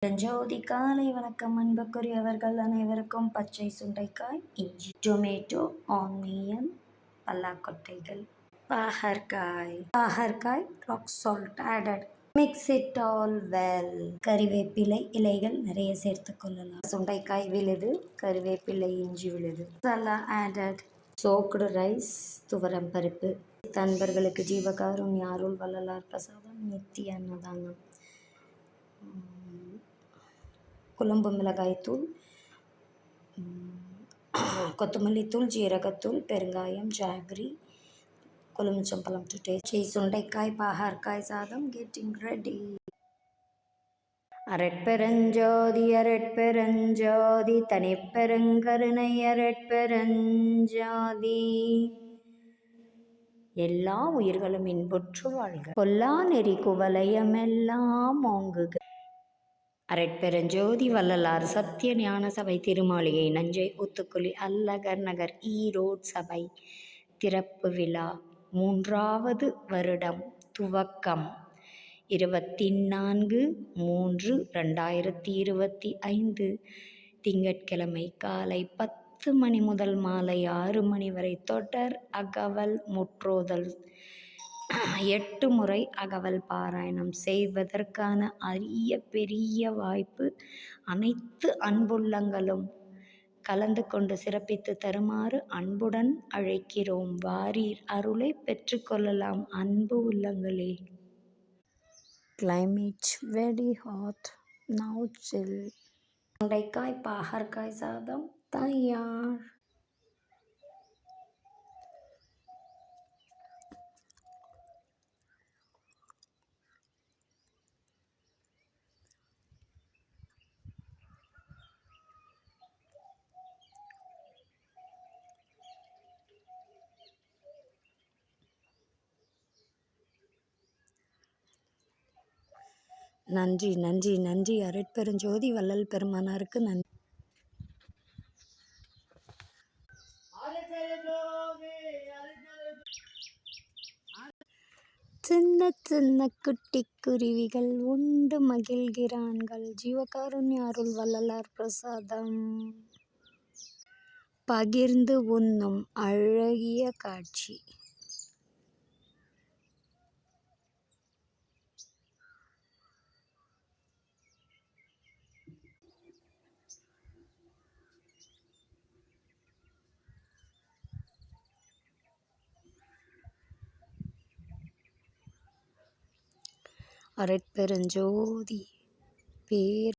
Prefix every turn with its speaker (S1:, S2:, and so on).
S1: ஜோதி காலை வணக்கம். அன்புக்குரியவர்கள் அனைவருக்கும் பச்சை சுண்டைக்காய், இஞ்சி, டொமேட்டோ, ஆனியன், பல்லாக்கொட்டைகள், பாகற்காய், rock salt added, mix it all well. கறிவேப்பிலை இலைகள் நிறைய சேர்த்து கொள்ளலாம். சுண்டைக்காய் விழுது, கறிவேப்பிலை, இஞ்சி விழுது. மசாலா ஆடட், சோக்டு ரைஸ், துவரம் பருப்பு. நண்பர்களுக்கு ஜீவகாருண்ய அருள் வள்ளலார் பிரசாதம், நித்திய அன்னதானம். குழம்பு மிளகாய்த்தூள், கொத்தமல்லித்தூள், ஜீரகத்தூள், பெருங்காயம், ஜாகரி, கொழுமிச்சம்பழம் டு டேஸ்ட். சுண்டைக்காய் பாகற்காய் சாதம் கெட்டிங் ரெடி. அரட்பெருஞ்சோதி அரட்பெருஞ்சோதி தனிப்பெருங்கருணை அரட்பெருஞ்சோதி. எல்லா உயிர்களும் இன்புற்று வாழ்க. கொல்லா நெறி குவலயமெல்லாம் ஓங்குக. அரட்பெருஞ்சோதி வள்ளலார் சத்திய ஞான சபை திருமாளிகை நஞ்சை ஊத்துக்குளி அல்லகர் நகர் ஈரோடு சபை திறப்பு விழா 3வது வருடம் துவக்கம் 24/3/2025 திங்கட்கிழமை காலை 10 மணி முதல் மாலை 6 மணி வரை தொடர் அகவல் முற்றோதல் 8 முறை அகவல் பாராயணம் செய்வதற்கான அரிய பெரிய வாய்ப்பு. அனைத்து அன்புள்ளங்களும் கலந்து கொண்டு சிறப்பித்து தருமாறு அன்புடன் அழைக்கிறோம். வாரீர், அருளை பெற்றுக்கொள்ளலாம் அன்பு உள்ளங்களே. கிளைமேட் வெரி ஹாட், நவ் சில். சுண்டைக்காய் பாகற்காய் சாதம் தயார். நன்றி நன்றி நன்றி. அரட்பெருஞ்சோதி வள்ளல் பெருமானாருக்கு நன்றி. சின்ன சின்ன குட்டி குருவிகள் உண்டு மகிழ்கிறான்கள். ஜீவகாருண்ய அருள் வள்ளலார் பிரசாதம். பகிர்ந்து உண்ணும் அழகிய காட்சி. அரட்பெருஞ்சோதி பேர்